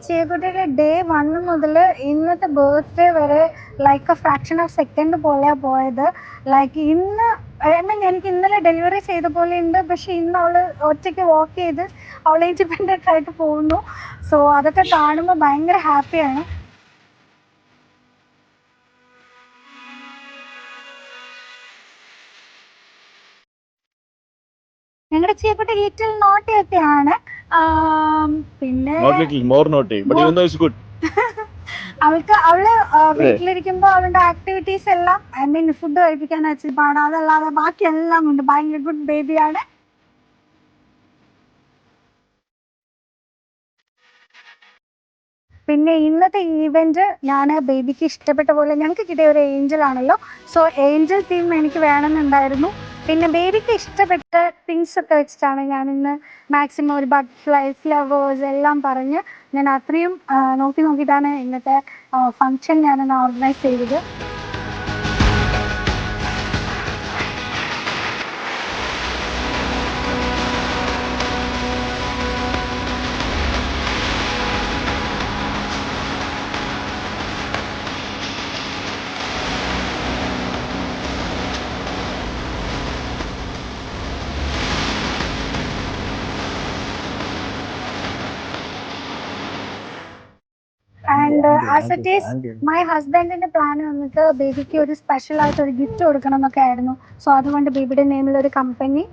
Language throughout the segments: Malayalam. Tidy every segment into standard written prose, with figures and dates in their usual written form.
ചേക്കുട്ടിയുടെ day 1 മുതൽ ഇന്നത്തെ ബർത്ത്ഡേ വരെ like A fraction of second പോലെയാണ് പോയത്. ലൈക്ക് ഇന്ന് എനിക്ക് ഇന്നലെ ഡെലിവറി ചെയ്ത പോലെ ഉണ്ട്, പക്ഷെ ഇന്ന് അവള് ഒറ്റയ്ക്ക് വാക്ക് ചെയ്ത് അവൾ ഇൻഡിപെൻഡൻ്റ് ആയിട്ട് പോകുന്നു. സോ അതൊക്കെ കാണുമ്പോൾ ഭയങ്കര ഹാപ്പിയാണ്. ഞങ്ങളുടെ ചേക്കുട്ടി ലിറ്റിൽ നോട്ടിയൊക്കെയാണ്. പിന്നെ അവള് വീട്ടിലിരിക്കുമ്പോ അവളുടെ ആക്ടിവിറ്റീസ് എല്ലാം ഫുഡ് കഴിപ്പിക്കാൻ വെച്ചിട്ട് പാടാം, അതല്ലാതെ ബാക്കി എല്ലാം ഉണ്ട്. ഭയങ്കര ഗുഡ് ബേബിയാണ്. പിന്നെ ഇന്നത്തെ ഈവന്റ് ഞാൻ ബേബിക്ക് ഇഷ്ടപ്പെട്ട പോലെ ഞങ്ങൾക്ക് കിട്ടിയ ഒരു ഏഞ്ചൽ ആണല്ലോ, സോ ഏഞ്ചൽ തീം എനിക്ക് വേണമെന്നുണ്ടായിരുന്നു. പിന്നെ ബേബിക്ക് ഇഷ്ടപ്പെട്ട തിങ്സ് ഒക്കെ വെച്ചിട്ടാണ് ഞാൻ ഇന്ന് മാക്സിമം ഒരു ബട്ടർഫ്ലൈ, ഫ്ലവേഴ്സ് എല്ലാം പറഞ്ഞ് ഞാൻ അത്രയും നോക്കിയിട്ടാണ് ഇന്നത്തെ ഫങ്ഷൻ ഞാനൊന്ന് ഓർഗനൈസ് ചെയ്തത്. And as it is my ഹസ്ബൻഡിന്റെ പ്ലാൻ വന്നിട്ട് ബേബിക്ക് ഒരു സ്പെഷ്യൽ ആയിട്ട് ഒരു ഗിഫ്റ്റ് കൊടുക്കണം എന്നൊക്കെ ആയിരുന്നു. സോ അതുകൊണ്ട് ബേബിയുടെ നെയിമിൽ ഒരു കമ്പനി,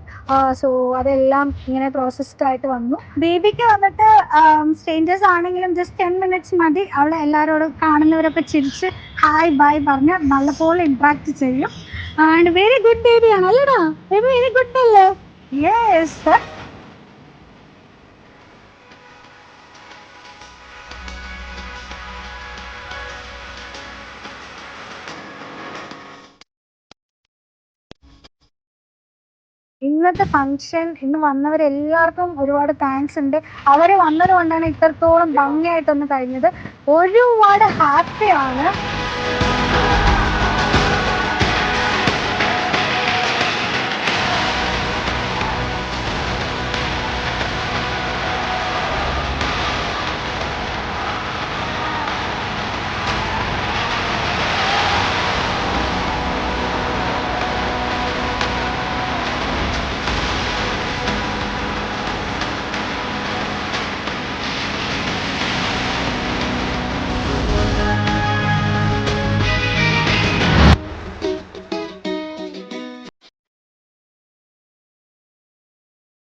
സോ അതെല്ലാം ഇങ്ങനെ പ്രോസസ്ഡ് ആയിട്ട് വന്നു. ബേബിക്ക് വന്നിട്ട് സ്ട്രേഞ്ചേഴ്സ് ആണെങ്കിലും ജസ്റ്റ് 10 minutes മതി. അവളെ എല്ലാവരോടും കാണുന്നവരൊക്കെ ചിരിച്ച് ഹായ് ബൈ പറഞ്ഞ് നല്ലപോലെ ഇന്ററാക്ട് ചെയ്യും. ആൻഡ് വെരി ഗുഡ് ബേബിയാണ് അല്ലേടാ? ബേബി വെരി ഗുഡ് അല്ലേ? യെസ്. ഇന്നത്തെ ഫംഗ്ഷൻ ഇന്ന് വന്നവരെല്ലാവർക്കും ഒരുപാട് താങ്ക്സ് ഉണ്ട്. അവർ വന്നത് കൊണ്ടാണ് ഇത്രത്തോളം ഭംഗിയായിട്ടൊന്ന് കഴിഞ്ഞത്. ഒരുപാട് ഹാപ്പിയാണ്.